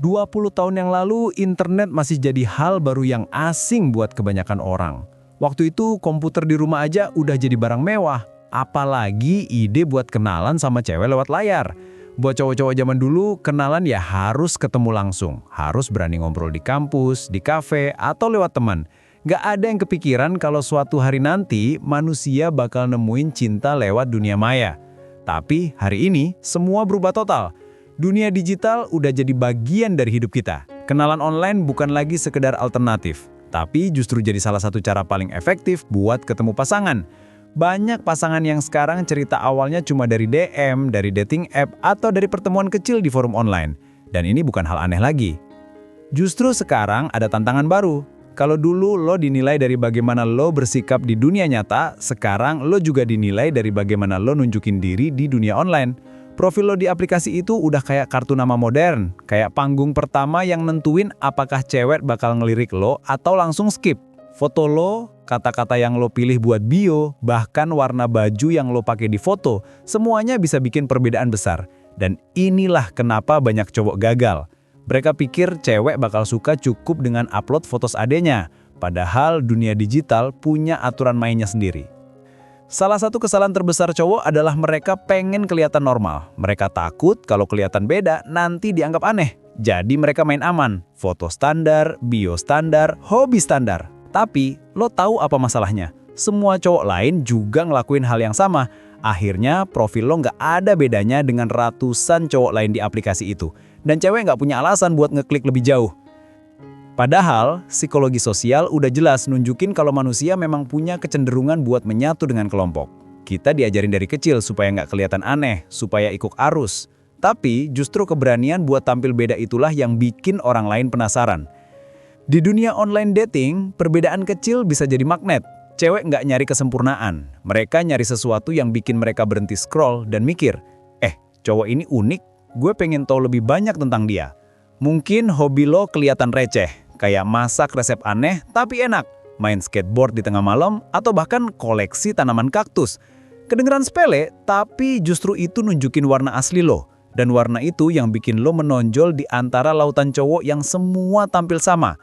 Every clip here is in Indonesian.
20 tahun yang lalu, internet masih jadi hal baru yang asing buat kebanyakan orang. Waktu itu, komputer di rumah aja udah jadi barang mewah. Apalagi ide buat kenalan sama cewek lewat layar. Buat cowok-cowok zaman dulu, kenalan ya harus ketemu langsung. Harus berani ngobrol di kampus, di kafe, atau lewat teman. Gak ada yang kepikiran kalau suatu hari nanti, manusia bakal nemuin cinta lewat dunia maya. Tapi hari ini, semua berubah total. Dunia digital udah jadi bagian dari hidup kita. Kenalan online bukan lagi sekedar alternatif, tapi justru jadi salah satu cara paling efektif buat ketemu pasangan. Banyak pasangan yang sekarang cerita awalnya cuma dari DM, dari dating app, atau dari pertemuan kecil di forum online. Dan ini bukan hal aneh lagi. Justru sekarang ada tantangan baru. Kalau dulu lo dinilai dari bagaimana lo bersikap di dunia nyata, sekarang lo juga dinilai dari bagaimana lo nunjukin diri di dunia online. Profil lo di aplikasi itu udah kayak kartu nama modern, kayak panggung pertama yang nentuin apakah cewek bakal ngelirik lo atau langsung skip. Foto lo, kata-kata yang lo pilih buat bio, bahkan warna baju yang lo pakai di foto, semuanya bisa bikin perbedaan besar. Dan inilah kenapa banyak cowok gagal. Mereka pikir cewek bakal suka cukup dengan upload foto adenya, padahal dunia digital punya aturan mainnya sendiri. Salah satu kesalahan terbesar cowok adalah mereka pengen kelihatan normal. Mereka takut kalau kelihatan beda nanti dianggap aneh. Jadi mereka main aman. Foto standar, bio standar, hobi standar. Tapi lo tahu apa masalahnya? Semua cowok lain juga ngelakuin hal yang sama. Akhirnya profil lo nggak ada bedanya dengan ratusan cowok lain di aplikasi itu. Dan cewek nggak punya alasan buat ngeklik lebih jauh. Padahal, psikologi sosial udah jelas nunjukin kalau manusia memang punya kecenderungan buat menyatu dengan kelompok. Kita diajarin dari kecil supaya nggak kelihatan aneh, supaya ikut arus. Tapi justru keberanian buat tampil beda itulah yang bikin orang lain penasaran. Di dunia online dating, perbedaan kecil bisa jadi magnet. Cewek nggak nyari kesempurnaan. Mereka nyari sesuatu yang bikin mereka berhenti scroll dan mikir, cowok ini unik, gue pengen tahu lebih banyak tentang dia. Mungkin hobi lo kelihatan receh, kayak masak resep aneh tapi enak, main skateboard di tengah malam, atau bahkan koleksi tanaman kaktus. Kedengeran sepele, tapi justru itu nunjukin warna asli lo. Dan warna itu yang bikin lo menonjol di antara lautan cowok yang semua tampil sama.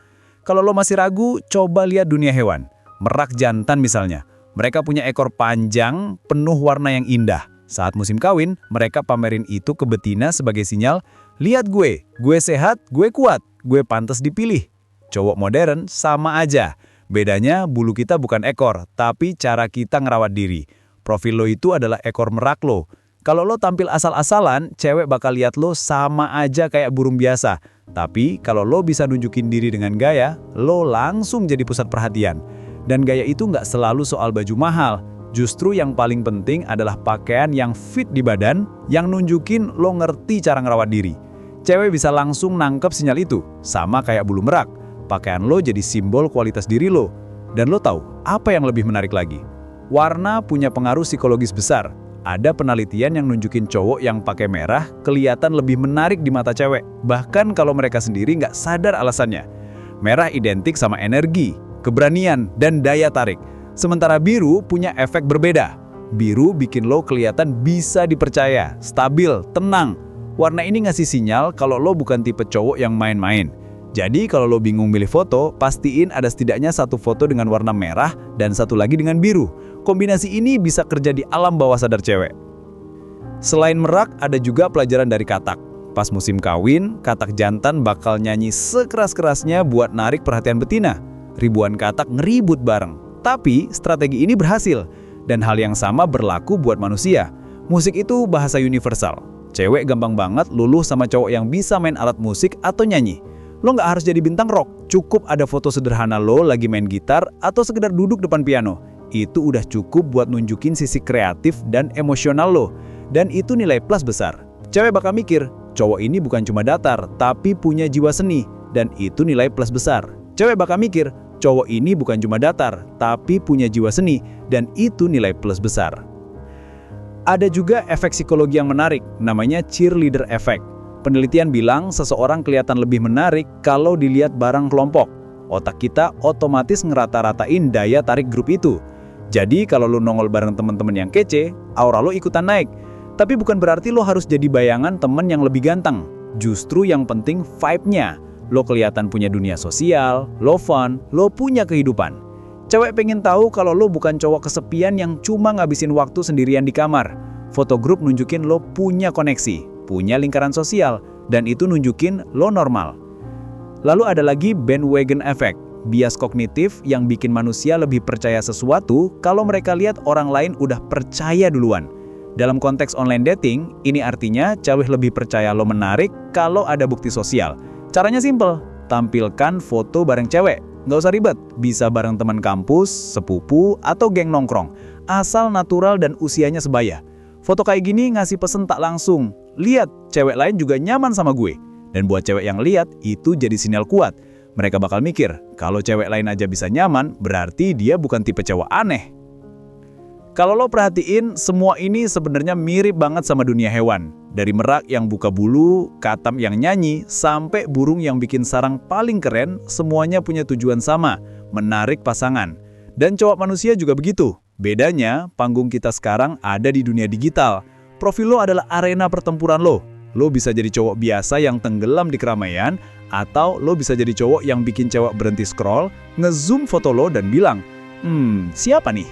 Kalau lo masih ragu, coba lihat dunia hewan. Merak jantan misalnya. Mereka punya ekor panjang, penuh warna yang indah. Saat musim kawin, mereka pamerin itu ke betina sebagai sinyal, lihat gue sehat, gue kuat, gue pantas dipilih. Cowok modern sama aja. Bedanya bulu kita bukan ekor, tapi cara kita ngerawat diri. Profil lo itu adalah ekor merak lo. Kalau lo tampil asal-asalan, cewek bakal lihat lo sama aja kayak burung biasa. Tapi kalau lo bisa nunjukin diri dengan gaya, lo langsung jadi pusat perhatian. Dan gaya itu nggak selalu soal baju mahal. Justru yang paling penting adalah pakaian yang fit di badan, yang nunjukin lo ngerti cara ngerawat diri. Cewek bisa langsung nangkep sinyal itu, sama kayak bulu merak. Pakaian lo jadi simbol kualitas diri lo. Dan lo tahu apa yang lebih menarik lagi? Warna punya pengaruh psikologis besar. Ada penelitian yang nunjukin cowok yang pakai merah kelihatan lebih menarik di mata cewek, bahkan kalau mereka sendiri nggak sadar alasannya. Merah identik sama energi, keberanian, dan daya tarik. Sementara biru punya efek berbeda. Biru bikin lo kelihatan bisa dipercaya, stabil, tenang. Warna ini ngasih sinyal kalau lo bukan tipe cowok yang main-main. Jadi kalau lo bingung milih foto, pastiin ada setidaknya satu foto dengan warna merah dan satu lagi dengan biru. Kombinasi ini bisa kerja di alam bawah sadar cewek. Selain merak, ada juga pelajaran dari katak. Pas musim kawin, katak jantan bakal nyanyi sekeras-kerasnya buat narik perhatian betina. Ribuan katak ngeribut bareng. Tapi strategi ini berhasil. Dan hal yang sama berlaku buat manusia. Musik itu bahasa universal. Cewek gampang banget luluh sama cowok yang bisa main alat musik atau nyanyi. Lo nggak harus jadi bintang rock. Cukup ada foto sederhana lo lagi main gitar atau sekedar duduk depan piano. Itu udah cukup buat nunjukin sisi kreatif dan emosional lo. Dan itu nilai plus besar. Cewek bakal mikir, cowok ini bukan cuma datar, tapi punya jiwa seni. Dan itu nilai plus besar. Cewek bakal mikir, cowok ini bukan cuma datar, tapi punya jiwa seni. Dan itu nilai plus besar. Ada juga efek psikologi yang menarik, namanya cheerleader effect. Penelitian bilang seseorang kelihatan lebih menarik kalau dilihat bareng kelompok. Otak kita otomatis ngerata-ratain daya tarik grup itu. Jadi kalau lo nongol bareng teman-teman yang kece, aura lo ikutan naik. Tapi bukan berarti lo harus jadi bayangan teman yang lebih ganteng. Justru yang penting vibe-nya. Lo kelihatan punya dunia sosial, lo fun, lo punya kehidupan. Cewek pengen tahu kalau lo bukan cowok kesepian yang cuma ngabisin waktu sendirian di kamar. Foto grup nunjukin lo punya koneksi, punya lingkaran sosial, dan itu nunjukin lo normal. Lalu ada lagi bandwagon effect, bias kognitif yang bikin manusia lebih percaya sesuatu kalau mereka lihat orang lain udah percaya duluan. Dalam konteks online dating, ini artinya cewek lebih percaya lo menarik kalau ada bukti sosial. Caranya simple, tampilkan foto bareng cewek. Nggak usah ribet, bisa bareng teman kampus, sepupu, atau geng nongkrong. Asal natural dan usianya sebaya. Foto kayak gini ngasih pesen tak langsung. Lihat, cewek lain juga nyaman sama gue. Dan buat cewek yang lihat, itu jadi sinyal kuat. Mereka bakal mikir, kalau cewek lain aja bisa nyaman, berarti dia bukan tipe cewek aneh. Kalau lo perhatiin, semua ini sebenarnya mirip banget sama dunia hewan. Dari merak yang buka bulu, katam yang nyanyi, sampai burung yang bikin sarang paling keren, semuanya punya tujuan sama, menarik pasangan. Dan cowok manusia juga begitu. Bedanya, panggung kita sekarang ada di dunia digital. Profil lo adalah arena pertempuran lo. Lo bisa jadi cowok biasa yang tenggelam di keramaian, atau lo bisa jadi cowok yang bikin cewek berhenti scroll, ngezoom foto lo dan bilang, siapa nih?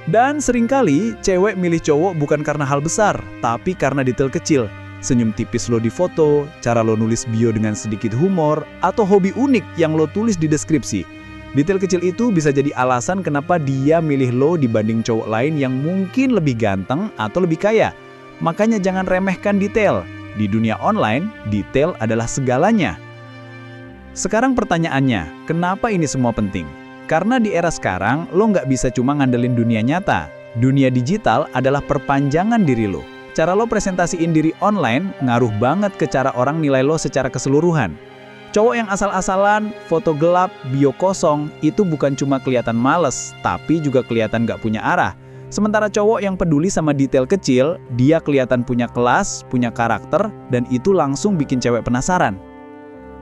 Dan seringkali cewek milih cowok bukan karena hal besar, tapi karena detail kecil. Senyum tipis lo di foto, cara lo nulis bio dengan sedikit humor, atau hobi unik yang lo tulis di deskripsi. Detail kecil itu bisa jadi alasan kenapa dia milih lo dibanding cowok lain yang mungkin lebih ganteng atau lebih kaya. Makanya jangan remehkan detail. Di dunia online, detail adalah segalanya. Sekarang pertanyaannya, kenapa ini semua penting? Karena di era sekarang, lo nggak bisa cuma ngandelin dunia nyata. Dunia digital adalah perpanjangan diri lo. Cara lo presentasiin diri online ngaruh banget ke cara orang nilai lo secara keseluruhan. Cowok yang asal-asalan, foto gelap, bio kosong, itu bukan cuma kelihatan males, tapi juga kelihatan nggak punya arah. Sementara cowok yang peduli sama detail kecil, dia kelihatan punya kelas, punya karakter, dan itu langsung bikin cewek penasaran.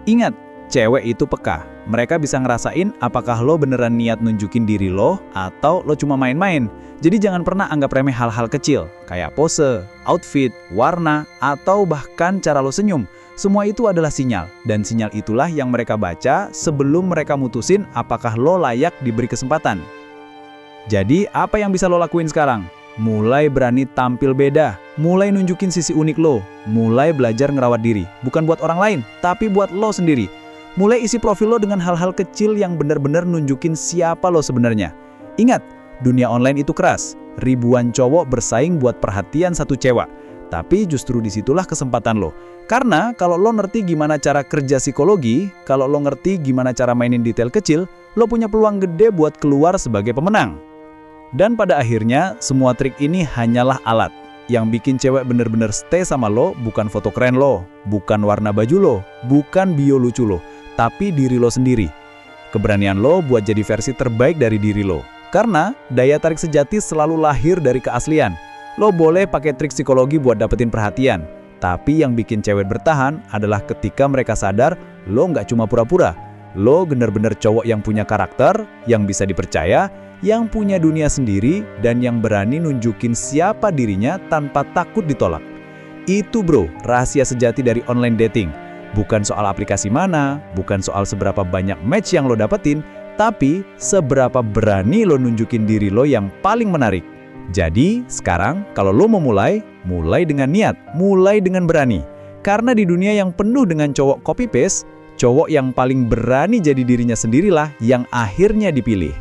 Ingat, cewek itu peka. Mereka bisa ngerasain apakah lo beneran niat nunjukin diri lo atau lo cuma main-main. Jadi jangan pernah anggap remeh hal-hal kecil, kayak pose, outfit, warna, atau bahkan cara lo senyum. Semua itu adalah sinyal, dan sinyal itulah yang mereka baca sebelum mereka mutusin apakah lo layak diberi kesempatan. Jadi apa yang bisa lo lakuin sekarang? Mulai berani tampil beda, mulai nunjukin sisi unik lo, mulai belajar ngerawat diri. Bukan buat orang lain, tapi buat lo sendiri. Mulai isi profil lo dengan hal-hal kecil yang benar-benar nunjukin siapa lo sebenarnya. Ingat, dunia online itu keras. Ribuan cowok bersaing buat perhatian satu cewek. Tapi justru disitulah kesempatan lo. Karena kalau lo ngerti gimana cara kerja psikologi, kalau lo ngerti gimana cara mainin detail kecil, lo punya peluang gede buat keluar sebagai pemenang. Dan pada akhirnya, semua trik ini hanyalah alat. Yang bikin cewek bener-bener stay sama lo bukan foto keren lo, bukan warna baju lo, bukan bio lucu lo, tapi diri lo sendiri. Keberanian lo buat jadi versi terbaik dari diri lo. Karena daya tarik sejati selalu lahir dari keaslian. Lo boleh pakai trik psikologi buat dapetin perhatian, tapi yang bikin cewek bertahan adalah ketika mereka sadar lo nggak cuma pura-pura. Lo bener-bener cowok yang punya karakter, yang bisa dipercaya, yang punya dunia sendiri, dan yang berani nunjukin siapa dirinya tanpa takut ditolak. Itu bro, rahasia sejati dari online dating. Bukan soal aplikasi mana, bukan soal seberapa banyak match yang lo dapetin, tapi seberapa berani lo nunjukin diri lo yang paling menarik. Jadi, sekarang kalau lo mau mulai dengan niat, mulai dengan berani. Karena di dunia yang penuh dengan cowok copy-paste, cowok yang paling berani jadi dirinya sendirilah yang akhirnya dipilih.